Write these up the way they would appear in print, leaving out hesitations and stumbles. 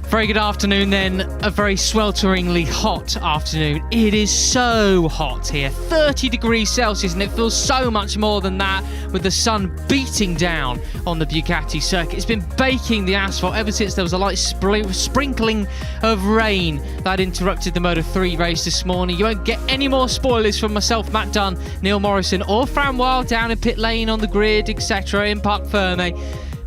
Very good afternoon then, a very swelteringly hot afternoon. It is so hot here, 30 degrees Celsius, and it feels so much more than that with the sun beating down on the Bugatti circuit. It's been baking the asphalt ever since there was a light sprinkling of rain that interrupted the Moto 3 race this morning. You won't get any more spoilers from myself, Matt Dunn, Neil Morrison or Fran Wild down in pit lane, on the grid, etc. in Parc Ferme.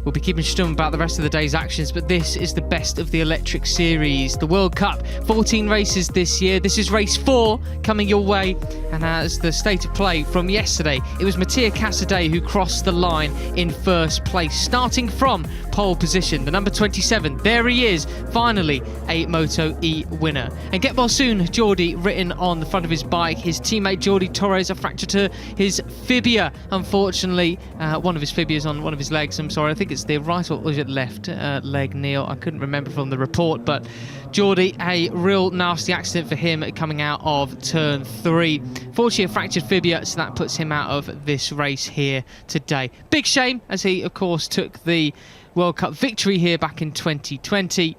We'll be keeping stum about the rest of the day's actions, but this is the best of the electric series. The World Cup, 14 races this year. This is race 4 coming your way. And as the state of play from yesterday, it was Mattia Casadei who crossed the line in first place, starting from pole position. The number 27, there he is, finally a Moto E winner. And get well soon, Jordi, written on the front of his bike. His teammate Jordi Torres fractured his fibia, unfortunately. One of his fibias on one of his legs, I'm sorry. I think it's the right or was it left leg, Neil? I couldn't remember from the report, but Jordi, a real nasty accident for him coming out of turn 3. Fortunately, a fractured fibia, so that puts him out of this race here today. Big shame, as he, of course, took the World Cup victory here back in 2020.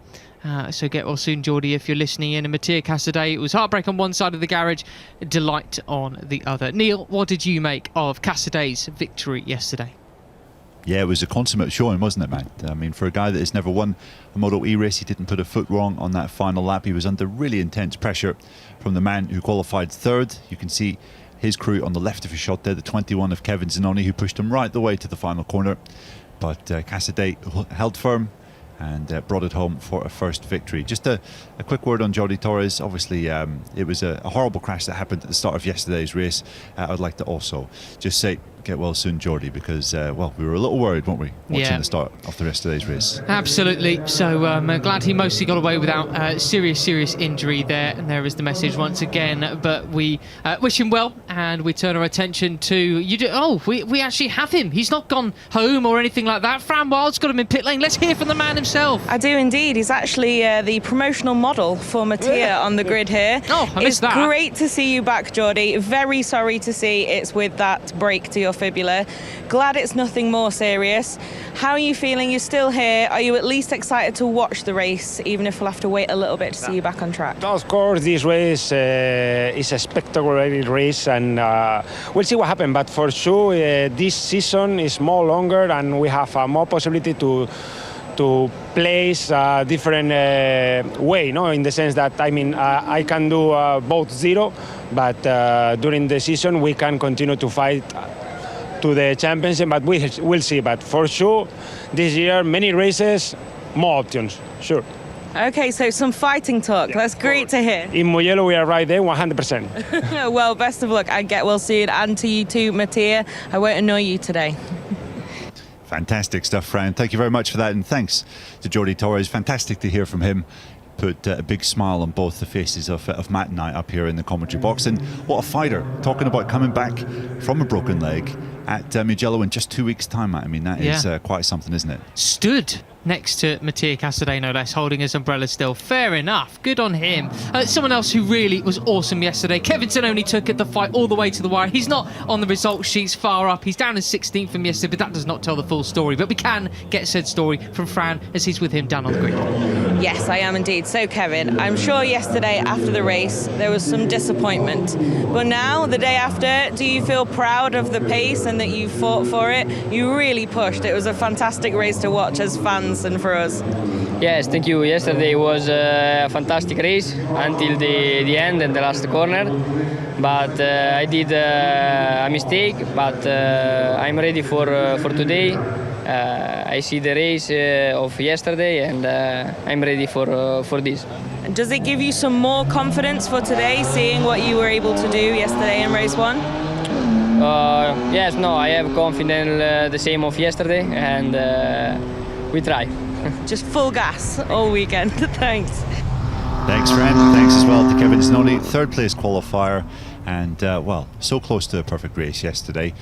So get well soon, Jordi, if you're listening in. And Mattia Casadei, it was heartbreak on one side of the garage, delight on the other. Neil, what did you make of Casadei's victory yesterday? Yeah, it was a consummate showing, wasn't it, man? I mean, for a guy that has never won a Moto E race, he didn't put a foot wrong on that final lap. He was under really intense pressure from the man who qualified third. You can see his crew on the left of his shot there, the 21 of Kevin Zanoni, who pushed him right the way to the final corner. But Casadei held firm and brought it home for a first victory. Just a quick word on Jordi Torres. Obviously, it was a horrible crash that happened at the start of yesterday's race. I'd like to also just say, get well soon, Jordi, because, well, we were a little worried, weren't we, watching the start of the rest of today's race. Absolutely. So I'm glad he mostly got away without serious injury there. And there is the message once again. But we wish him well, and we turn our attention to... we actually have him. He's not gone home or anything like that. Fran Wild's got him in pit lane. Let's hear from the man himself. I do indeed. He's actually the promotional model for Mattia on the grid here. Oh, I missed that. It's great to see you back, Jordi. Very sorry to see it's with that break to your fibula. Glad it's nothing more serious. How are you feeling? You're still here. Are you at least excited to watch the race, even if we'll have to wait a little bit to see you back on track? Of course, this race is a spectacular race, and we'll see what happens. But for sure, this season is more longer, and we have more possibility to place a different way, no? In the sense that, I mean, I can do both zero, but during the season we can continue to fight to the championship, but we'll see. But for sure, this year, many races, more options, sure. Okay, so some fighting talk. Yeah, that's great to hear. In Mugello, we are right there, 100%. Well, best of luck, and get well soon. And to you too, Mattia. I won't annoy you today. Fantastic stuff, Fran. Thank you very much for that, and thanks to Jordi Torres. Fantastic to hear from him. Put a big smile on both the faces of Matt and I up here in the commentary box. And what a fighter, talking about coming back from a broken leg at Mugello in just 2 weeks' time, Matt. I mean, that is quite something, isn't it? Stood next to Mattia Casadei, no less, holding his umbrella still. Fair enough. Good on him. Someone else who really was awesome yesterday, Kevin Zanoni, took the fight all the way to the wire. He's not on the result sheets far up. He's down in 16th from yesterday, but that does not tell the full story. But we can get said story from Fran as he's with him down on the grid. Yes, I am indeed. So, Kevin, I'm sure yesterday after the race there was some disappointment. But now, the day after, do you feel proud of the pace and that you fought for it? You really pushed. It was a fantastic race to watch as fans and for us. Yes, thank you. Yesterday was a fantastic race until the end and the last corner. But I did a mistake, but I'm ready for today. I see the race of yesterday, and I'm ready for this. Does it give you some more confidence for today, seeing what you were able to do yesterday in race 1? Yes, no, I have confidence the same of yesterday, and we try. Just full gas all weekend. Thanks. Thanks, Fran. Thanks as well to Kevin Zanoni, third place qualifier, and well, so close to a perfect race yesterday.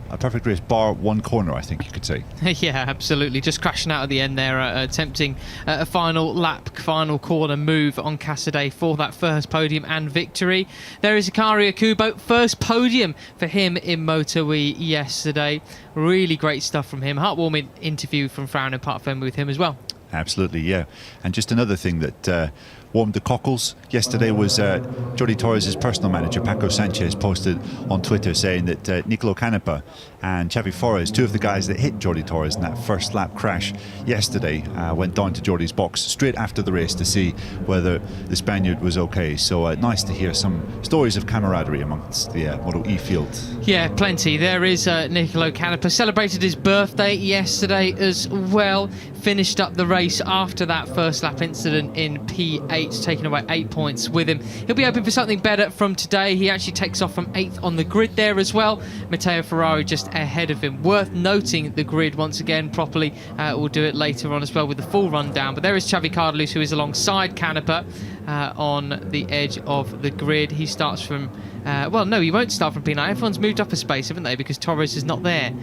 A perfect race bar one corner, I think you could say. Yeah, absolutely. Just crashing out at the end there, attempting a final lap, final corner move on Casadei for that first podium and victory. There is Ikaria Kubo, first podium for him in MotoE yesterday. Really great stuff from him. Heartwarming interview from Fran and Parc Ferme with him as well. Absolutely, yeah. And just another thing that warmed the cockles yesterday was Jordi Torres' personal manager, Paco Sanchez, posted on Twitter saying that Niccolò Canepa and Xavi Forés, two of the guys that hit Jordi Torres in that first lap crash yesterday, went down to Jordi's box straight after the race to see whether the Spaniard was okay. So nice to hear some stories of camaraderie amongst the Moto E field. Yeah, plenty. There is Niccolò Canepa. Celebrated his birthday yesterday as well. Finished up the race after that first lap incident in P8, taking away 8 points with him. He'll be hoping for something better from today. He actually takes off from 8th on the grid there as well. Matteo Ferrari just ahead of him. Worth noting the grid once again properly. We'll do it later on as well with the full rundown. But there is Xavi Cardelus, who is alongside Canepa on the edge of the grid. He starts from... well, no, he won't start from P9. Everyone's moved up a space, haven't they? Because Torres is not there.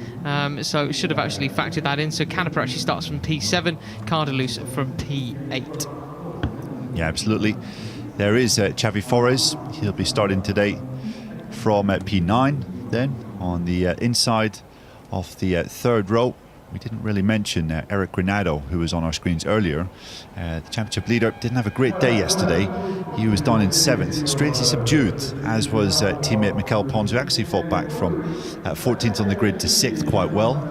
So should have actually factored that in. So Canepa actually starts from P7, Cardelus from P8. Yeah, absolutely. There is Xavi Forés. He'll be starting today from P9 then on the inside of the third row. We didn't really mention Eric Granado, who was on our screens earlier. The championship leader didn't have a great day yesterday. He was down in 7th, strangely subdued, as was teammate Mikel Pons, who actually fought back from 14th on the grid to 6th quite well.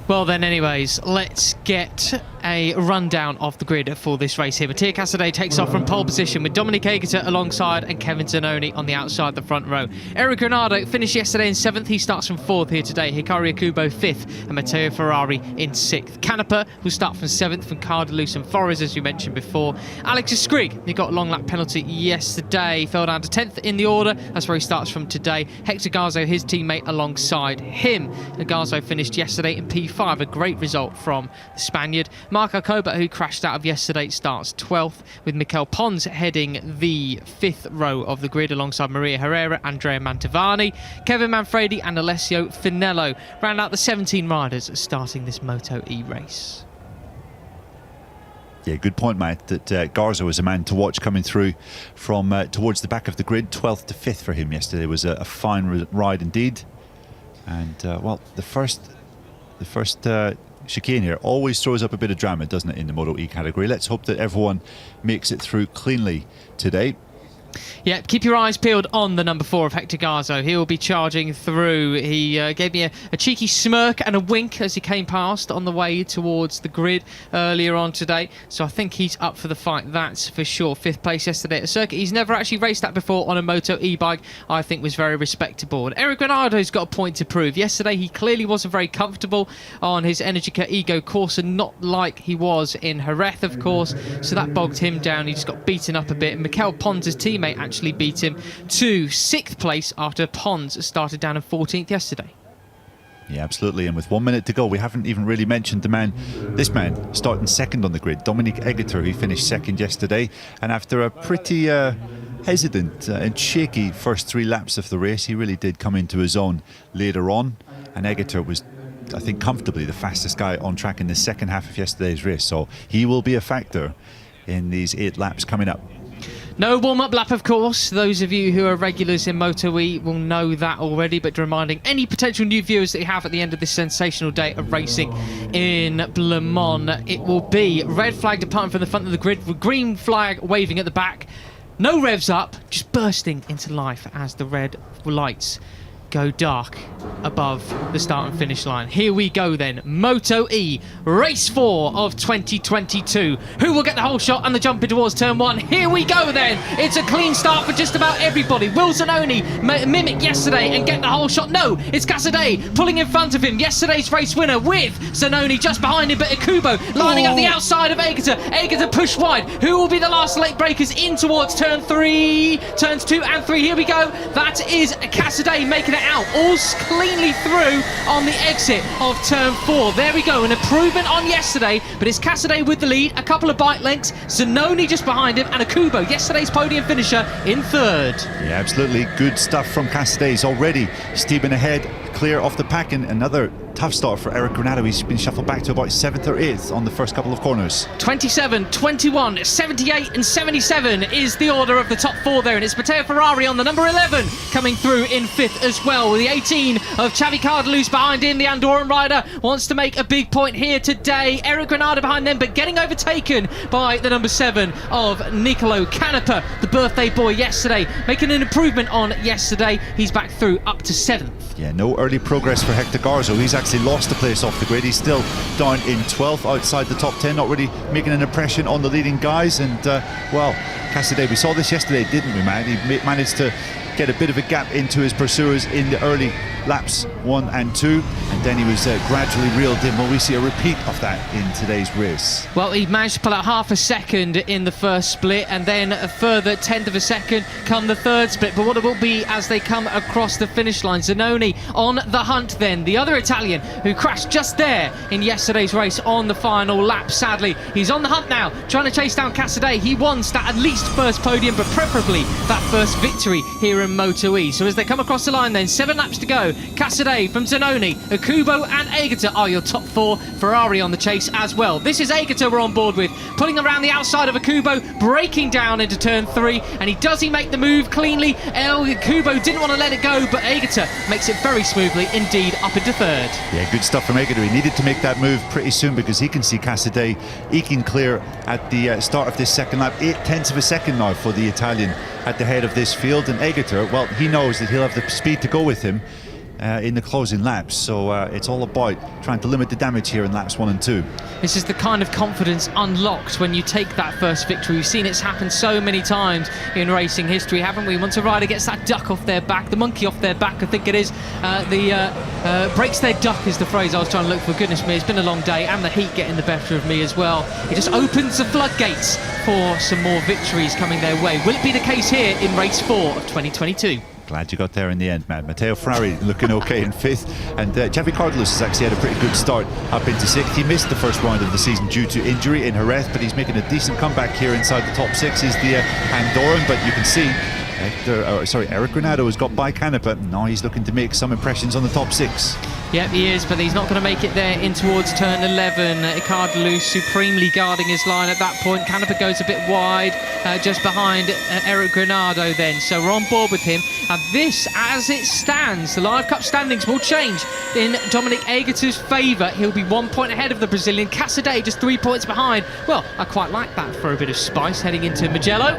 Well then, anyways, let's get a rundown of the grid for this race here. Mattia Casadei takes off from pole position with Dominique Aegerter alongside and Kevin Zanoni on the outside the front row. Eric Granado finished yesterday in 7th. He starts from 4th here today. Hikaru Ikubo 5th and Matteo Ferrari in 6th. Canepa will start from 7th from Cardelus and Forés, as you mentioned before. Alex Escrig, he got a long lap penalty yesterday, fell down to 10th in the order. That's where he starts from today. Hector Garzo, his teammate, alongside him. Garzo finished yesterday in P5, a great result from the Spaniard. Marco Koba, who crashed out of yesterday, starts 12th, with Mikel Pons heading the 5th row of the grid alongside Maria Herrera, Andrea Mantovani, Kevin Manfredi and Alessio Finello. Round out the 17 riders starting this Moto E race. Yeah, good point, Matt, that Garza was a man to watch coming through from towards the back of the grid. 12th to 5th for him yesterday was a fine ride indeed. And, well, the first chicane here always throws up a bit of drama, doesn't it, in the Moto E category. Let's hope that everyone makes it through cleanly today. Yeah, keep your eyes peeled on the number 4 of Hector Garzo. He'll be charging through. He gave me a cheeky smirk and a wink as he came past on the way towards the grid earlier on today. So I think he's up for the fight, that's for sure. 5th place yesterday at the circuit. He's never actually raced that before on a Moto E bike. I think was very respectable. And Eric Granado's got a point to prove. Yesterday he clearly wasn't very comfortable on his Energica Ego course, and not like he was in Jerez, of course. So that bogged him down. He just got beaten up a bit. And Mikel Pons' teammate actually beat him to 6th place after Pons started down in 14th yesterday. Yeah, absolutely. And with 1 minute to go, we haven't even really mentioned this man starting 2nd on the grid, Dominique Aegerter, who finished 2nd yesterday. And after a pretty hesitant and shaky first 3 laps of the race, he really did come into his own later on. And Aegerter was, I think, comfortably the fastest guy on track in the second half of yesterday's race. So he will be a factor in these 8 laps coming up. No warm-up lap, of course. Those of you who are regulars in Moto E will know that already, but reminding any potential new viewers that you have at the end of this sensational day of racing in Le Mans, it will be red flag departing from the front of the grid, with green flag waving at the back. No revs up, just bursting into life as the red lights go dark above the start and finish line. Here we go then. Moto E, race 4 of 2022. Who will get the whole shot and the jump in towards turn 1? Here we go then. It's a clean start for just about everybody. Will Zanoni mimic yesterday and get the whole shot? No, it's Casadei pulling in front of him. Yesterday's race winner with Zanoni just behind him, but Ikubo lining up the outside of Aegerter. Aegerter pushed wide. Who will be the last late breakers in towards turn 3? Turns 2 and 3. Here we go. That is Casadei making it out all cleanly through on the exit of turn 4. There we go, an improvement on yesterday, but it's Casadei with the lead, a couple of bike lengths, Zanoni just behind him, and Ikubo, yesterday's podium finisher, in 3rd. Yeah, absolutely good stuff from Casadei. He's already steaming ahead. clear off the pack, and another tough start for Eric Granado. He's been shuffled back to about 7th or 8th on the first couple of corners. 27, 21, 78 and 77 is the order of the top 4 there, and it's Matteo Ferrari on the number 11 coming through in 5th as well, with the 18 of Xavi Cardelo's behind him. The Andorran rider wants to make a big point here today. Eric Granado behind them, but getting overtaken by the number 7 of Niccolò. Canepa, the birthday boy yesterday, making an improvement on yesterday. He's back through up to 7th. Yeah, no early progress for Hector Garzo. He's actually lost the place off the grid. He's still down in 12th outside the top 10, not really making an impression on the leading guys. And well, Casadei, we saw this yesterday, didn't we, man? He managed to get a bit of a gap into his pursuers in the early laps 1 and 2, and then he was gradually reeled in. Will we see a repeat of that in today's race? Well, he managed to pull out half a second in the first split, and then a further 1/10 of a second come the third split. But what it will be as they come across the finish line, Zanoni on the hunt then, the other Italian who crashed just there in yesterday's race on the final lap. Sadly, he's on the hunt now, trying to chase down Casadei. He wants that at least first podium, but preferably that first victory here in Moto E. So as they come across the line then, 7 laps to go. Casadei from Zanoni, Akubo and Aegerter are your top 4. Ferrari on the chase as well. This is Aegerter we're on board with, pulling around the outside of Akubo, breaking down into turn 3, and does he make the move cleanly? Akubo didn't want to let it go, but Aegerter makes it very smoothly indeed up into 3rd. Yeah, good stuff from Aegerter. He needed to make that move pretty soon because he can see Casadei eking clear at the start of this second lap. 8/10 of a second now for the Italian at the head of this field, and Aegerter, well, he knows that he'll have the speed to go with him in the closing laps, so it's all about trying to limit the damage here in laps 1 and 2. This is the kind of confidence unlocked when you take that first victory. We've seen it's happened so many times in racing history, haven't we? Once a rider gets that duck off their back, the monkey off their back, I think it is, breaks their duck is the phrase I was trying to look for. Goodness me, it's been a long day, and the heat getting the better of me as well. It just opens the floodgates for some more victories coming their way. Will it be the case here in race 4 of 2022? Glad you got there in the end, man. Matteo Ferrari looking okay in 5th, and Xavi Cardelos has actually had a pretty good start up into 6th. He missed the first round of the season due to injury in Jerez, but he's making a decent comeback here inside the top 6. Is the Andorran, but you can see Eric Granado has got by Canepa. Now he's looking to make some impressions on the top 6. Yep, he is, but he's not going to make it there in towards turn 11. Cardelou supremely guarding his line at that point. Canepa goes a bit wide, just behind Eric Granado then. So we're on board with him. And this, as it stands, the Live Cup standings will change in Dominique Aegerter's favour. He'll be 1 point ahead of the Brazilian. Casadei just 3 points behind. Well, I quite like that for a bit of spice heading into Mugello.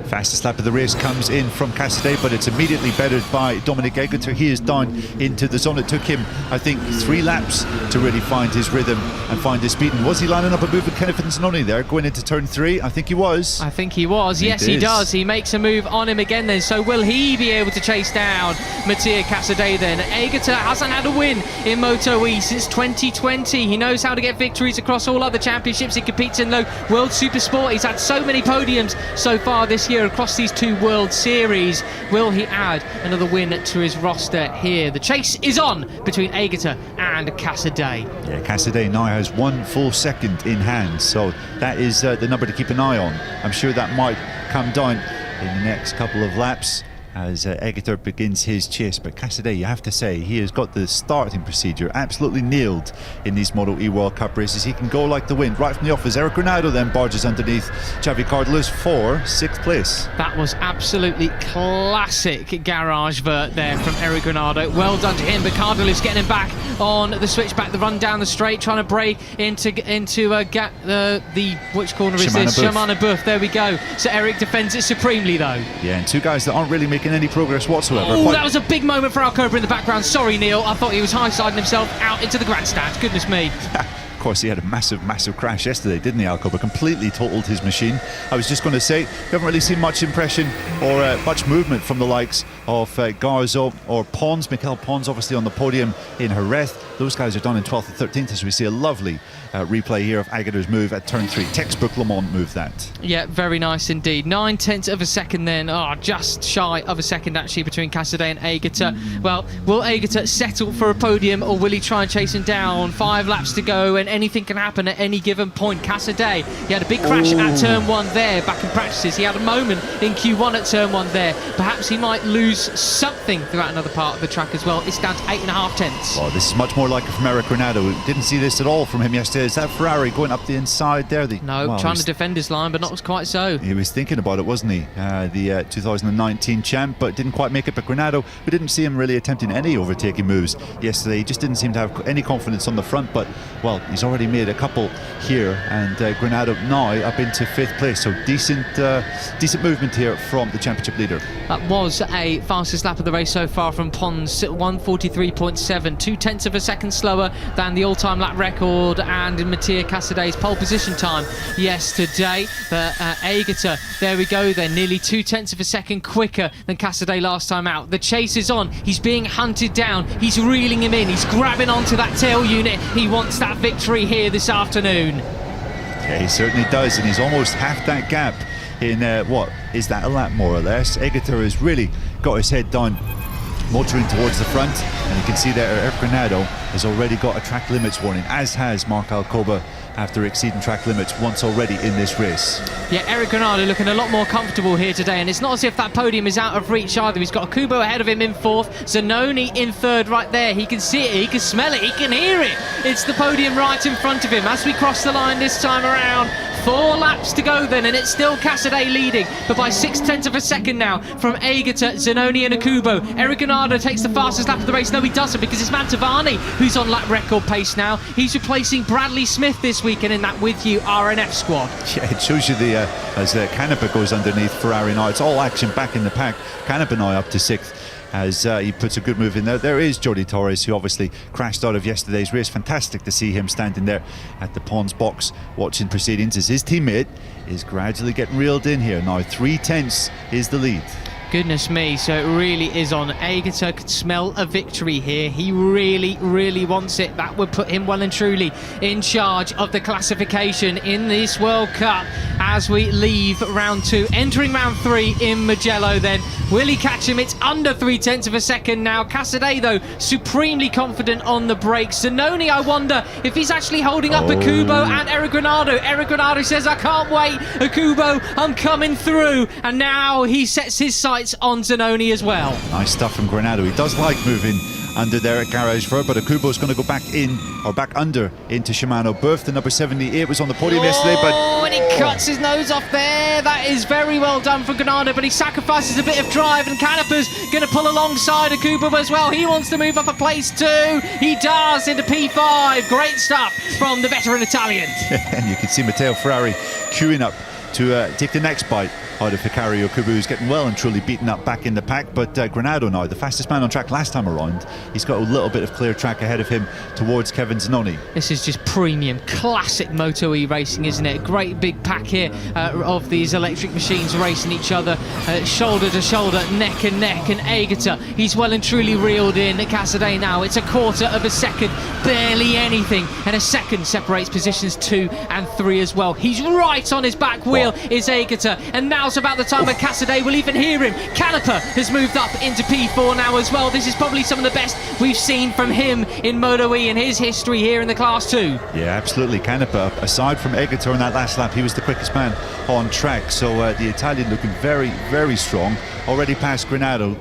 Fastest lap of the race comes in from Casadei, but it's immediately bettered by Dominique Aegerter. He is down into the zone. It took him, I think, 3 laps to really find his rhythm and find his speed. And was he lining up a move with Kenneth Zanoni there going into turn 3? I think he was. I think he was. Yes, he does. He makes a move on him again then. So will he be able to chase down Mattia Casadei then? Aegerter hasn't had a win in Moto E since 2020. He knows how to get victories across all other championships he competes in, though. World Super Sport, he's had so many podiums so far this year across these 2 World Series. Will he add another win to his roster here? The chase is on between Aegerter and Casadei. Yeah, Casadei now has 1 full second in hand, so that is the number to keep an eye on. I'm sure that might come down in the next couple of laps as Aegerter begins his chase. But Casadei, you have to say, he has got the starting procedure absolutely nailed in these Moto E World Cup races. He can go like the wind right from the off as Eric Granado then barges underneath Xavi Cardelos for 6th place. That was absolutely classic garage vert there from Eric Granado. Well done to him, but Cardelos getting him back on the switchback, the run down the straight, trying to break into the which corner is this? Shimano Buff. There we go. So Eric defends it supremely though. Yeah, and 2 guys that aren't really making any progress whatsoever. Oh, that was a big moment for Alcoba in the background. Sorry, Neil. I thought he was high-siding himself out into the grandstand. Goodness me. Of course, he had a massive crash yesterday, didn't he, Alcoba? Completely totaled his machine. I was just going to say, we haven't really seen much impression or much movement from the likes of Garzo or Pons. Mikel Pons, obviously on the podium in Jerez. Those guys are done in 12th and 13th, as we see a lovely replay here of Aegerter's move at turn 3. Textbook Le Mans move that. Yeah, very nice indeed. 9/10 of a second then, just shy of a second actually between Casadei and Aegerter. Well, will Aegerter settle for a podium, or will he try and chase him down? 5 laps to go and anything can happen at any given point. Casadei, he had a big crash at turn 1 there back in practices. He had a moment in Q1 at turn 1 there. Perhaps he might lose something throughout another part of the track as well. It's down to 8.5 tenths. Well, this is much more like it from Eric Granado. We didn't see this at all from him yesterday. Is that Ferrari going up the inside there? Trying to defend his line, but not quite so. He was thinking about it, wasn't he? The 2019 champ, but didn't quite make it. But Granado, we didn't see him really attempting any overtaking moves yesterday. He just didn't seem to have any confidence on the front. But, well, he's already made a couple here. And Granado now up into 5th place. So decent movement here from the championship leader. That was a fastest lap of the race so far from Pons, 1:43.7, 2/10 of a second slower than the all-time lap record and Mattia Casadei's pole position time yesterday. But Aegerter, there we go then, nearly 2/10 of a second quicker than Casadei last time out. The chase is on, he's being hunted down, he's reeling him in, he's grabbing onto that tail unit. He wants that victory here this afternoon. Yeah, he certainly does, and he's almost half that gap in what is that, a lap more or less. Aegerter has really got his head down, motoring towards the front, and you can see that Eric Granado has already got a track limits warning, as has Marc Alcoba, after exceeding track limits once already in this race. Yeah, Eric Granado looking a lot more comfortable here today, and it's not as if that podium is out of reach either. He's got Kubo ahead of him in 4th, Zanoni in 3rd right there. He can see it, he can smell it, he can hear it. It's the podium right in front of him as we cross the line this time around. 4 laps to go then, and it's still Casadei leading, but by 6/10 of a second now from Aegerter, Zanoni and Kubo. Eric Granado takes the fastest lap of the race. No, he doesn't, because it's Mantovani who's on lap record pace now. He's replacing Bradley Smith this weekend in that With You RNF squad. Yeah, it shows you as Canepa goes underneath Ferrari now. It's all action back in the pack. Canepa now up to 6th. As he puts a good move in there. There is Jordi Torres, who obviously crashed out of yesterday's race. Fantastic to see him standing there at the Pons box watching proceedings as his teammate is gradually getting reeled in here. Now 3/10 is the lead. Goodness me, so it really is on. Aegerter could smell a victory here. He really, really wants it. That would put him well and truly in charge of the classification in this World Cup as we leave round 2. Entering round 3 in Mugello then. Will he catch him? It's under 3/10 of a second now. Casadei, though, supremely confident on the brakes. Zanoni, I wonder if he's actually holding up Kubo and Eric Granado. Eric Granado says, I can't wait. Kubo, I'm coming through. And now he sets his sights on Zanoni as well. Nice stuff from Granado. He does like moving under there at Garage Ver, but Akubo's going to go back in, or back under into Shimano. Berth, the number 78, was on the podium yesterday, but... Oh, and he cuts his nose off there. That is very well done for Granado, but he sacrifices a bit of drive, and Canepa's going to pull alongside Akubo as well. He wants to move up a place too. He does into P5. Great stuff from the veteran Italian. And you can see Matteo Ferrari queuing up to take the next bite out of Hikaru Okubo, who's getting well and truly beaten up back in the pack. But Granado now, the fastest man on track last time around, he's got a little bit of clear track ahead of him towards Kevin Zanoni. This is just premium, classic Moto E racing, isn't it? Great big pack here of these electric machines racing each other, shoulder to shoulder, neck and neck. And Aegerter, he's well and truly reeled in. Casadei now, it's a 1/4 of a second, barely anything, and a second separates positions 2 and 3 as well. He's right on his back wheel, is Aegerter, and now's about the time when Casadei will even hear him. Canepa has moved up into P4 now as well. This is probably some of the best we've seen from him in Moto E in his history here in the Class 2. Yeah, absolutely. Canepa, aside from Aegerter on that last lap, he was the quickest man on track. So the Italian looking very, very strong. Already past Granado.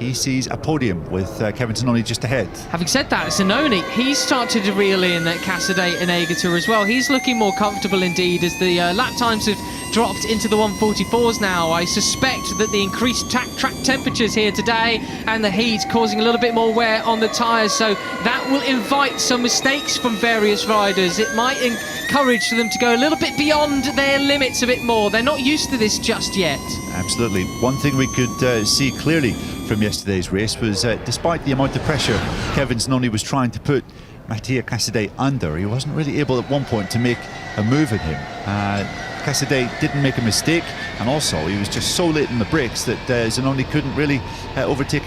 He sees a podium with Kevin Zanoni just ahead. Having said that, Zanoni, he's started to reel in Casadei and Aegerter as well. He's looking more comfortable indeed as the lap times have dropped into the 1:44s now. I suspect that the increased track temperatures here today and the heat causing a little bit more wear on the tyres, so that will invite some mistakes from various riders. It might encourage them to go a little bit beyond their limits a bit more. They're not used to this just yet. Absolutely. One thing we could see clearly from yesterday's race was despite the amount of pressure Kevin Zanoni was trying to put Mattia Casadei under, he wasn't really able at one point to make a move at him. Casadei didn't make a mistake, and also he was just so late in the brakes that Zanoni couldn't really overtake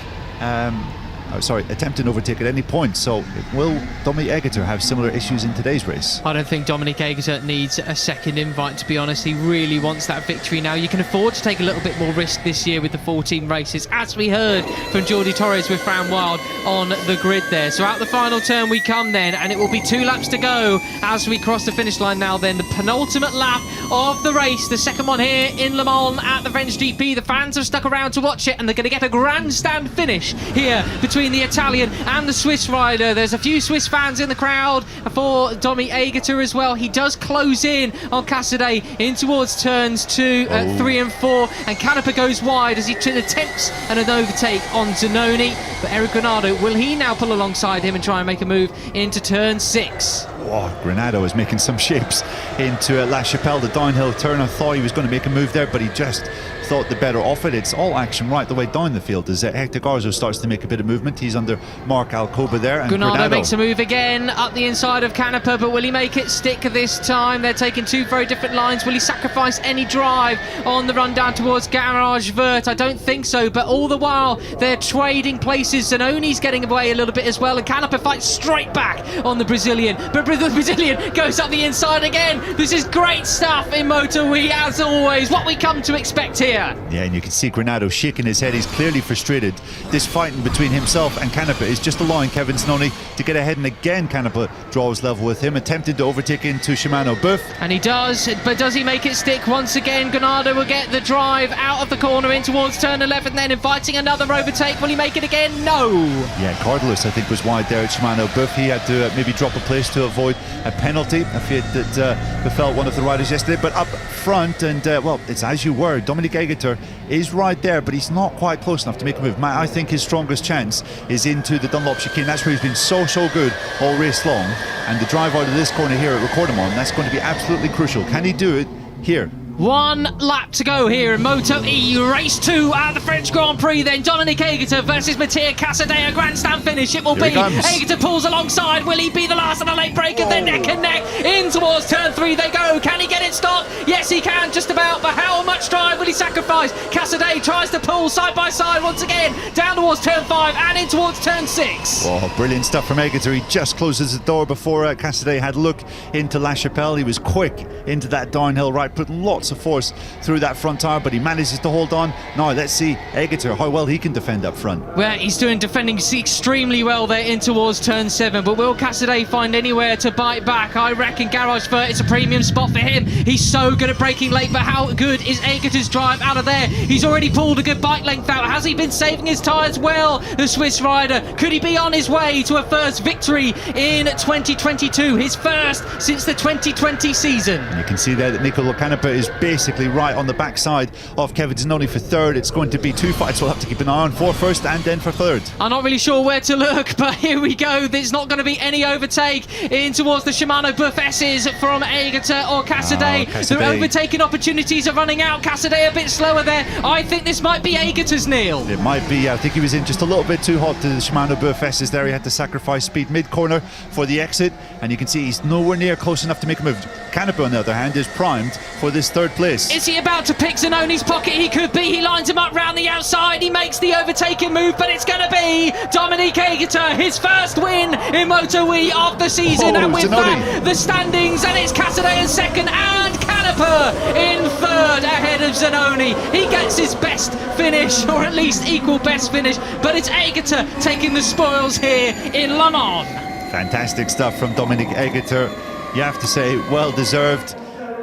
attempt an overtake at any point. So will Dominique Aegerter have similar issues in today's race? I don't think Dominique Aegerter needs a second invite, to be honest. He really wants that victory now. You can afford to take a little bit more risk this year with the 14 races, as we heard from Jordi Torres with Fran Wild on the grid there. So out the final turn we come then, and it will be 2 laps to go as we cross the finish line now then. The penultimate lap of the race, the second one here in Le Mans at the French GP. The fans have stuck around to watch it, and they're going to get a grandstand finish here between the Italian and the Swiss rider. There's a few Swiss fans in the crowd for Dominique Aegerter as well. He does close in on Casadei in towards turns 2, 3 and 4, and Canepa goes wide as he attempts an overtake on Zanoni. But Eric Granado, will he now pull alongside him and try and make a move into turn 6? Oh, Granado is making some shapes into La Chapelle, the downhill turn. I thought he was going to make a move there, but he just thought the better of it. It's all action right the way down the field as Hector Garzo starts to make a bit of movement. He's under Mark Alcoba there, and Granado makes a move again up the inside of Canepa, but will he make it stick this time? They're taking 2 very different lines. Will he sacrifice any drive on the run down towards Garage Vert? I don't think so, but all the while they're trading places. Zanoni's getting away a little bit as well, and Canepa fights straight back on the Brazilian, but the Brazilian goes up the inside again. This is great stuff in Moto E, as always, what we come to expect here. Yeah, and you can see Granado shaking his head. He's clearly frustrated. This fighting between himself and Canepa is just allowing Kevin Zanoni to get ahead, and again Canepa draws level with him, attempted to overtake into Shimano Buff. And he does, but does he make it stick once again? Granado will get the drive out of the corner in towards turn 11, then inviting another overtake. Will he make it again? No. Yeah, Cardelus I think was wide there at Shimano Buff. He had to maybe drop a place to avoid a penalty, a fate that befell one of the riders yesterday. But up front, and well, it's as you were, Dominique Aegerter is right there, but he's not quite close enough to make a move. Matt, I think his strongest chance is into the Dunlop chicane. That's where he's been so good all race long, and the drive out of this corner here at Recordamon, that's going to be absolutely crucial. Can he do it here? 1 lap to go here in Moto E, race 2 at the French Grand Prix. Then Dominique Aegerter versus Mattia Casadei, a grandstand finish it will be. Aegerter pulls alongside. Will he be the last of the late break? And then neck and neck in towards turn 3 they go. Can he get it stopped? Yes, he can, just about. But how much drive will he sacrifice? Casadei tries to pull side by side once again down towards turn 5 and in towards turn 6. Oh, brilliant stuff from Aegerter. He just closes the door before Casadei had a look into La Chapelle. He was quick into that downhill right, put lots of force through that front tire, but he manages to hold on. Now let's see Aegerter, how well he can defend up front. Well, he's defending extremely well there in towards turn 7, but will Casadei find anywhere to bite back? I reckon Garage Vert is a premium spot for him. He's so good at braking late, but how good is Aegerter's drive out of there? He's already pulled a good bike length out. Has he been saving his tyres well, the Swiss rider? Could he be on his way to a first victory in 2022, his first since the 2020 season? And you can see there that Niccolò Canepa is basically right on the backside of Kevin Zanoni for third. It's going to be 2 fights we'll have to keep an eye on, for first and then for third. I'm not really sure where to look, but here we go. There's not going to be any overtake in towards the Shimano Buff S's from Aegerter or Casadei. The overtaking opportunities are running out. Casadei a bit slower there. I think this might be Aegerter's, Neil. It might be. I think he was in just a little bit too hot to the Shimano Buff S's there. He had to sacrifice speed mid-corner for the exit, and you can see he's nowhere near close enough to make a move. Canepa, on the other hand, is primed for this third place. Is he about to pick Zanoni's pocket? He could be. He lines him up round the outside. He makes the overtaking move, but it's going to be Dominique Aegerter, his first win in Moto E of the season. And with that, the standings, and it's Casadei in second and Canepa in third ahead of Zanoni. He gets his best finish, or at least equal best finish, but it's Aegerter taking the spoils here in Le Mans. Fantastic stuff from Dominique Aegerter. You have to say, well deserved.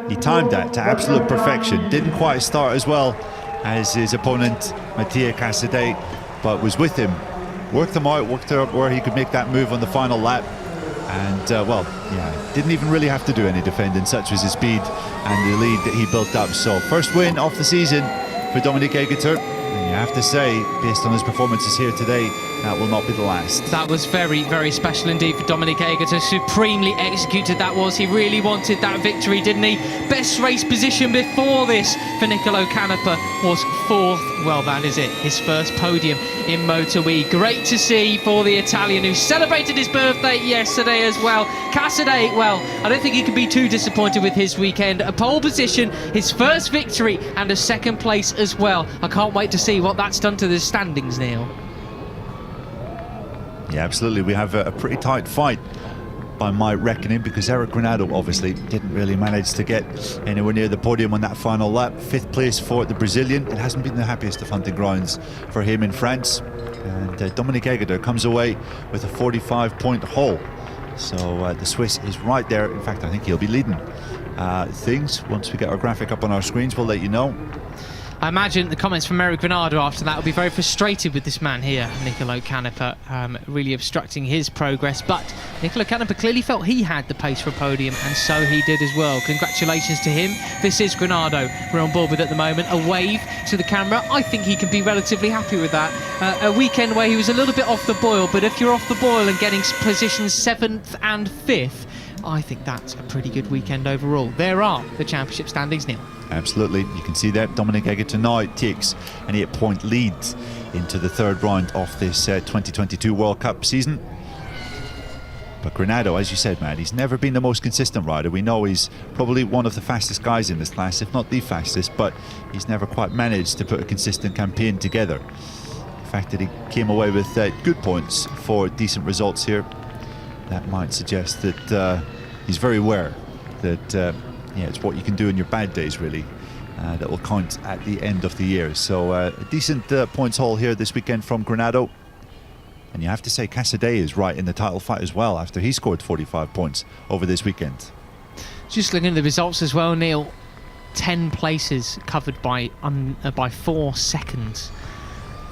He timed that to absolute perfection. Didn't quite start as well as his opponent Mattia Casadei, but was with him, worked him out, worked out where he could make that move on the final lap, and well, yeah, didn't even really have to do any defending. Such was his speed and the lead that he built up. So first win of the season for Dominique Aegerter, and you have to say, based on his performances here today, that will not be the last. That was very special indeed for Dominique Aegerter. Supremely executed that was. He really wanted that victory, didn't he? Best race position before this for Niccolò Canepa was 4th. Well, that is it. His first podium in Moto E. Great to see for the Italian, who celebrated his birthday yesterday as well. Casadei, well, I don't think he can be too disappointed with his weekend. A pole position, his first victory, and a second place as well. I can't wait to see what that's done to the standings, Neil. Yeah, absolutely. We have a pretty tight fight by my reckoning, because Eric Granado obviously didn't really manage to get anywhere near the podium on that final lap. 5th place for the Brazilian. It hasn't been the happiest of hunting grounds for him in France. And Dominique Aegerter comes away with a 45-point haul. So the Swiss is right there. In fact, I think he'll be leading things. Once we get our graphic up on our screens, we'll let you know. I imagine the comments from Eric Granado after that will be very frustrated with this man here, Niccolò Canepa, really obstructing his progress. But Niccolò Canepa clearly felt he had the pace for a podium, and so he did as well. Congratulations to him. This is Granado we're on board with at the moment. A wave to the camera. I think he can be relatively happy with that. A weekend where he was a little bit off the boil, but if you're off the boil and getting positions 7th and 5th, I think that's a pretty good weekend overall. There are the championship standings, Neil. Absolutely, you can see that Dominique Aegerter now takes an 8-point lead into the 3rd round of this 2022 World Cup season. But Granado, as you said, Matt, he's never been the most consistent rider. We know he's probably one of the fastest guys in this class, if not the fastest, but he's never quite managed to put a consistent campaign together. The fact that he came away with good points for decent results here, that might suggest that he's very aware that yeah, it's what you can do in your bad days, really, that will count at the end of the year. So a decent points haul here this weekend from Granado. And you have to say Casadei is right in the title fight as well, after he scored 45 points over this weekend. Just looking at the results as well, Neil, 10 places covered by 4 seconds.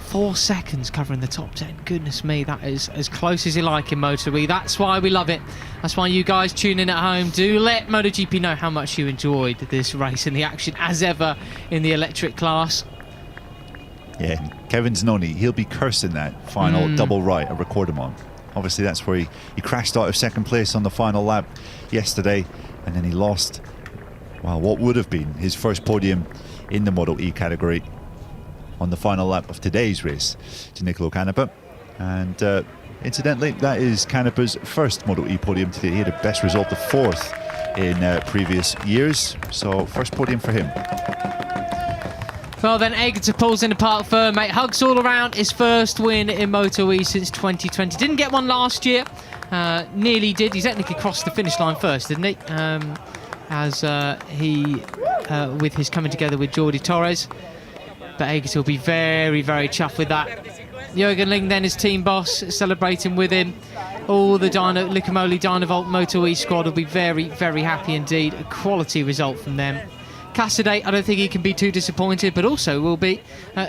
4 seconds covering the top 10. Goodness me, that is as close as you like in Moto E. That's why we love it. That's why you guys tune in at home. Do let MotoGP know how much you enjoyed this race and the action as ever in the electric class. Yeah, Kevin Zanoni, he'll be cursing that final double right at Recordamon. Obviously, that's where he crashed out of 2nd place on the final lap yesterday, and then he lost, well, what would have been his first podium in the Moto E category on the final lap of today's race to Niccolò Canepa. And incidentally, that is Canepa's first Moto E podium today. He had a best result of 4th in previous years, so first podium for him. Well then, Aegerter pulls in the park third, mate. Hugs all around. His first win in Moto E since 2020. Didn't get one last year. Nearly did. He technically crossed the finish line first, didn't he? As he, with his coming together with Jordi Torres. But Aegerter will be very, very chuffed with that. Jürgen Ling then, his team boss, celebrating with him. All the Licamoli Dynavolt Moto E squad will be very, very happy indeed. A quality result from them. Casadei, I don't think he can be too disappointed, but also will be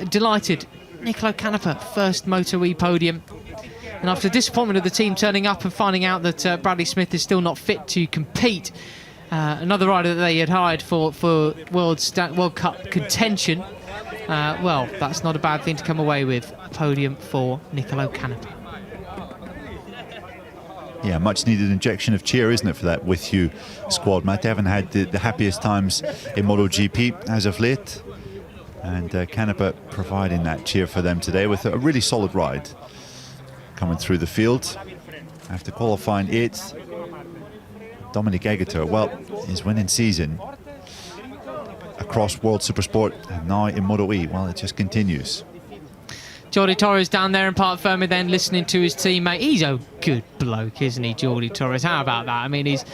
delighted. Niccolò Canepa, first Moto E podium. And after the disappointment of the team turning up and finding out that Bradley Smith is still not fit to compete, another rider that they had hired for World Cup contention, well, that's not a bad thing to come away with. Podium for Niccolò Canepa. Yeah, much needed injection of cheer, isn't it, for that With You squad, Matt? They haven't had the happiest times in MotoGP as of late. And Canepa providing that cheer for them today with a really solid ride. Coming through the field after qualifying 8th. Dominique Aegerter, well, his winning season across World Supersport and now in Moto E, well, it just continues. Jordi Torres down there in Parc Ferme then listening to his teammate. He's a good bloke, isn't he, Jordi Torres? How about that? I mean, he's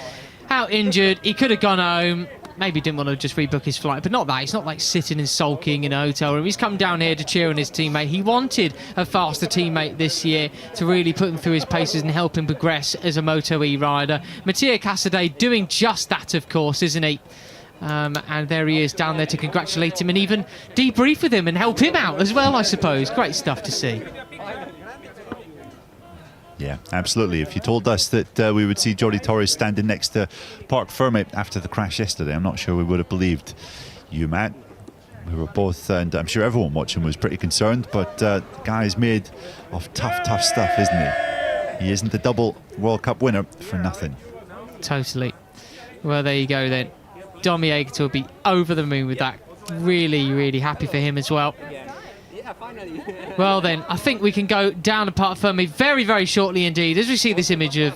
out injured. He could have gone home. Maybe didn't want to just rebook his flight, but not that. He's not like sitting and sulking in a hotel room. He's come down here to cheer on his teammate. He wanted a faster teammate this year to really put him through his paces and help him progress as a Moto E rider. Mattia Casadei doing just that, of course, isn't he? And there he is down there to congratulate him and even debrief with him and help him out as well, I suppose. Great stuff to see. Yeah, absolutely. If you told us that we would see Jordi Torres standing next to Parc Ferme after the crash yesterday, I'm not sure we would have believed you, Matt. We were both, and I'm sure everyone watching was pretty concerned, but the guy's made of tough stuff, isn't he? He isn't the double World Cup winner for nothing. Totally. Well, there you go then. Domi Aegerter will be over the moon with that. Really, really happy for him as well. Well then, I think we can go down to Parc Ferme very, very shortly indeed, as we see this image of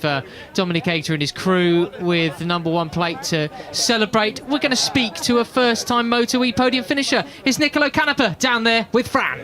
Dominique Aegerter and his crew with the #1 plate to celebrate. We're going to speak to a first-time Moto E podium finisher. It's Niccolò Canepa down there with Fran.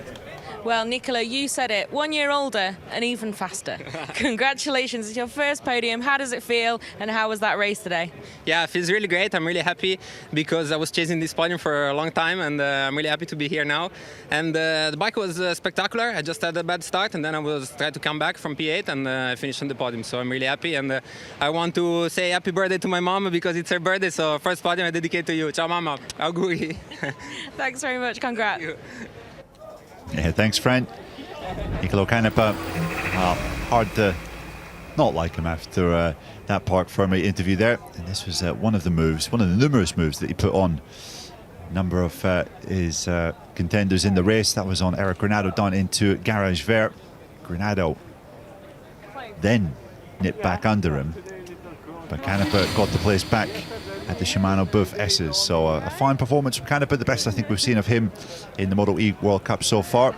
Well, Niccolò, you said it. 1 year older and even faster. Congratulations, it's your first podium. How does it feel and how was that race today? Yeah, it feels really great. I'm really happy because I was chasing this podium for a long time and I'm really happy to be here now. And the bike was spectacular. I just had a bad start and then I was trying to come back from P8 and I finished on the podium. So I'm really happy and I want to say happy birthday to my mom because it's her birthday. So first podium I dedicate to you. Ciao mama, auguri. Thanks very much, congrats. Yeah, thanks, friend. Niccolò Canepa. Hard to not like him after that Park Ferme interview there. And this was one of the numerous moves that he put on a number of his contenders in the race. That was on Eric Granado down into Garage Vert. Granado then nipped back under him, but Canepa got the place back at the Shimano Buff S's. So a fine performance from Canepa, the best I think we've seen of him in the Moto E World Cup so far.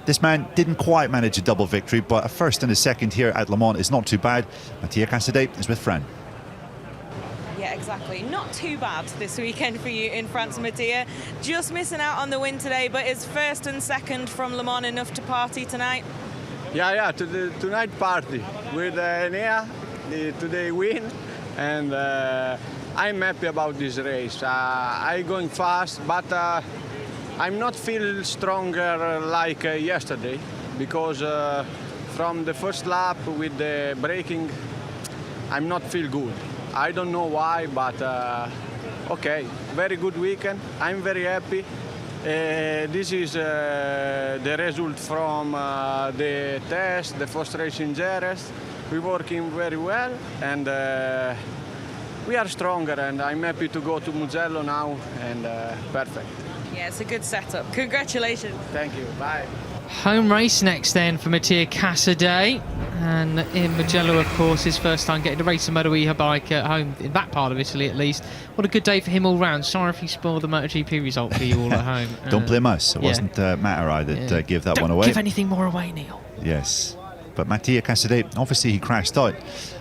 This man didn't quite manage a double victory, but a first and a second here at Le Mans is not too bad. Mattia Casadei is with Fran. Yeah, exactly. Not too bad this weekend for you in France, Mattia. Just missing out on the win today, but is first and second from Le Mans enough to party tonight? Yeah, tonight party with Enea, today win, and I'm happy about this race. I'm going fast, but I'm not feel stronger like yesterday because from the first lap with the braking, I'm not feel good. I don't know why, but okay, very good weekend. I'm very happy. This is the result from the test, the first race in Jerez. We're working very well and we are stronger and I'm happy to go to Mugello now and perfect. Yeah, it's a good setup. Congratulations. Thank you. Bye. Home race next then for Mattia Casadei, and in Mugello, of course, his first time getting to race a MotoE bike at home, in that part of Italy at least. What a good day for him all round. Sorry if he spoiled the MotoGP result for you all at home. Don't blame us. It wasn't Matt or I that gave that one away. Don't give anything more away, Neil. Yes. But Mattia Casadei, obviously he crashed out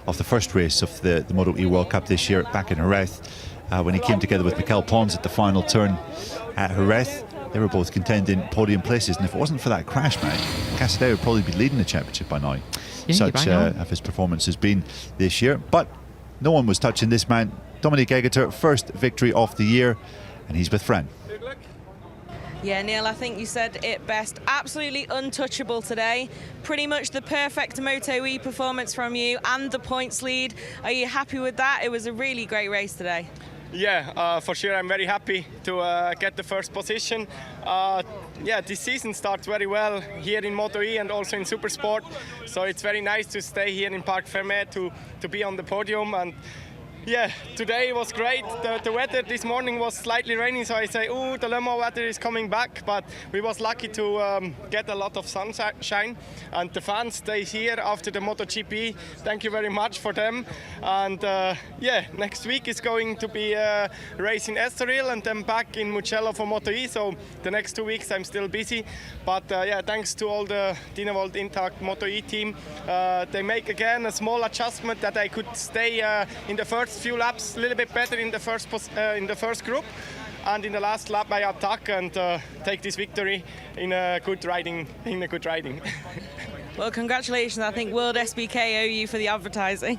of the first race of the Moto E World Cup this year back in Jerez when he came together with Mikel Pons at the final turn at Jerez. They were both contending podium places, and if it wasn't for that crash, man, Casadei would probably be leading the championship by now. Yeah, Such have his performance has been this year. But no one was touching this man. Dominique Aegerter, first victory of the year, and he's with Fran. Yeah, Neil, I think you said it best. Absolutely untouchable today. Pretty much the perfect MotoE performance from you and the points lead. Are you happy with that? It was a really great race today. Yeah, for sure. I'm very happy to get the first position. Yeah, this season starts very well here in MotoE and also in Supersport. So it's very nice to stay here in Parc Fermé to be on the podium. And yeah, today was great. The weather this morning was slightly raining, so I say, oh, the Le Mans weather is coming back. But we was lucky to get a lot of sunshine. And the fans stay here after the MotoGP. Thank you very much for them. And yeah, next week is going to be a race in Estoril and then back in Mugello for Moto E. So the next 2 weeks I'm still busy. But yeah, thanks to all the Dinawold Intact Moto E team. They make again a small adjustment that I could stay in the first few laps a little bit better in the first group, and in the last lap I attack and take this victory in a good riding. Well, congratulations. I think World SBK owe you for the advertising.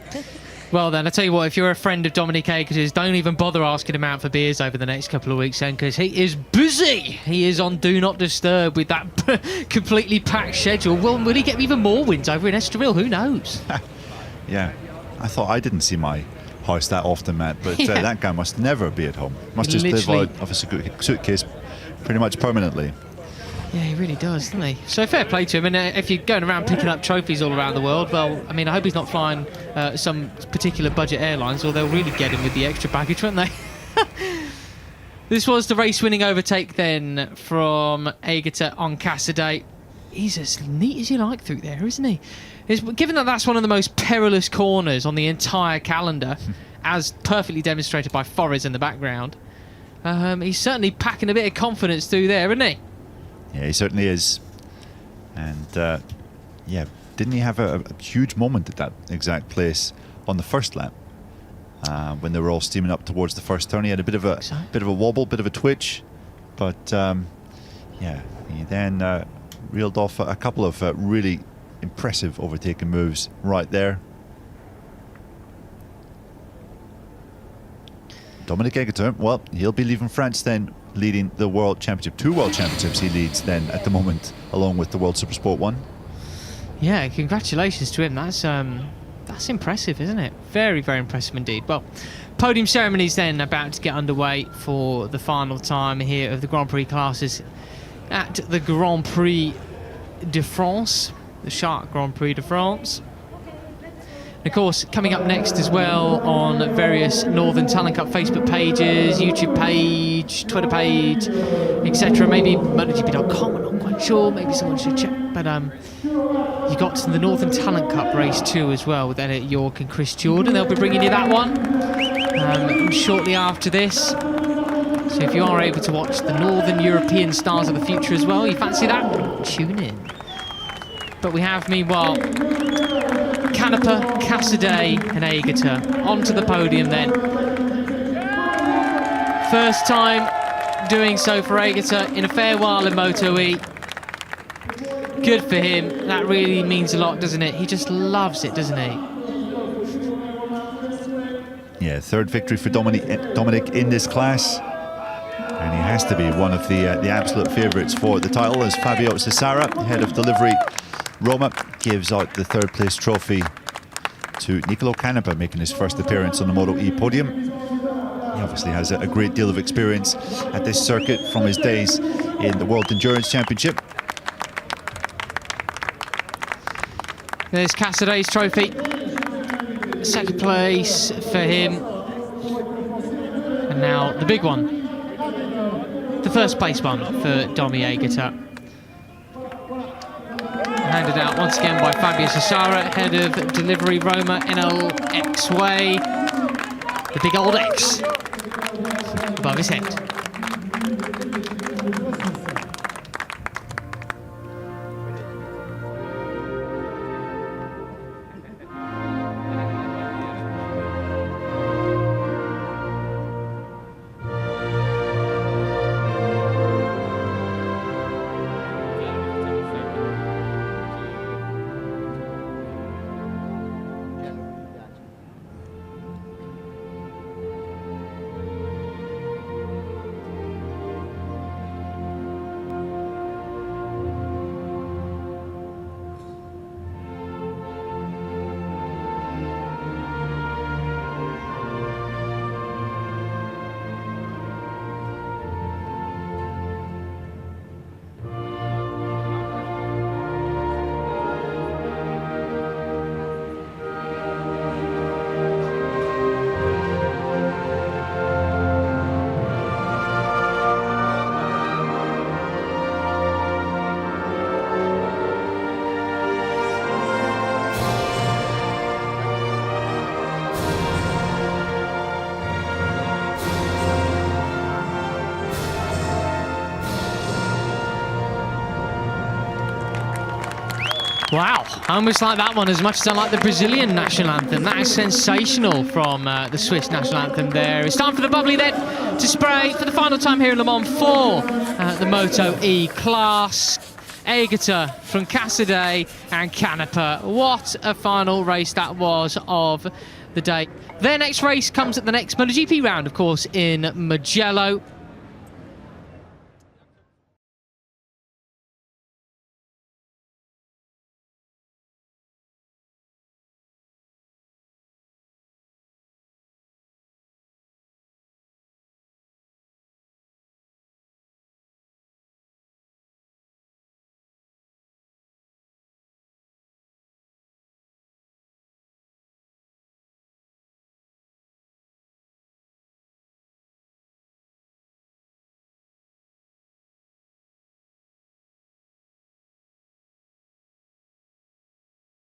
Well then, I tell you what, if you're a friend of Dominique Aegerter's, don't even bother asking him out for beers over the next couple of weeks then, because he is busy. He is on Do Not Disturb with that completely packed schedule. Will he get even more wins over in Estoril? Who knows? Yeah, I thought I didn't see my house that often, Matt, but that guy must never be at home. Must just live out of a suitcase pretty much permanently. Yeah, he really does, doesn't he? So fair play to him. And if you're going around picking up trophies all around the world, well, I mean, I hope he's not flying some particular budget airlines, or they'll really get him with the extra baggage, won't they? This was the race-winning overtake then from Aegerter on Casadei. He's as neat as you like through there, isn't he? Given that that's one of the most perilous corners on the entire calendar, as perfectly demonstrated by Forres in the background, he's certainly packing a bit of confidence through there, isn't he? Yeah, he certainly is. And yeah, didn't he have a huge moment at that exact place on the first lap when they were all steaming up towards the first turn? He had a bit of a wobble, bit of a twitch, but yeah, he then reeled off a couple of really impressive overtaking moves right there. Dominique Aegerter, well, he'll be leaving France then, leading the World Championship. 2 World Championships he leads then at the moment, along with the World Supersport 1. Yeah, congratulations to him. That's impressive, isn't it? Very, very impressive indeed. Well, podium ceremonies then about to get underway for the final time here of the Grand Prix classes at the Grand Prix de France, the Shark Grand Prix de France. And of course, coming up next as well on various Northern Talent Cup Facebook pages, YouTube page, Twitter page, etc. Maybe MotoGP.com, I'm not quite sure. Maybe someone should check. But you got the Northern Talent Cup race too as well with Elliot York and Chris Jordan. They'll be bringing you that one shortly after this. So if you are able to watch the Northern European Stars of the Future as well, you fancy that? Tune in. But we have, meanwhile, Canepa, Casadei and Aegerter onto the podium then. First time doing so for Aegerter in a fair while in MotoE. Good for him. That really means a lot, doesn't it? He just loves it, doesn't he? Yeah, 3rd victory for Dominic in this class. And he has to be one of the absolute favourites for the title, as Fabio Cesara, head of delivery Roma, gives out the 3rd place trophy to Niccolò Canepa, making his first appearance on the Moto E podium. He obviously has a great deal of experience at this circuit from his days in the World Endurance Championship. There's Casadei's trophy. 2nd place for him. And now the big one. The 1st place one for Domi Aegerter. Handed out once again by Fabio Cesara, head of delivery Roma NLX Way. The big old X above his head. Wow, I almost like that one as much as I like the Brazilian national anthem. That is sensational from the Swiss national anthem there. It's time for the bubbly then to spray for the final time here in Le Mans for the Moto E class. Aegerter from Casadei and Canepa. What a final race that was of the day. Their next race comes at the next MotoGP round, of course, in Mugello.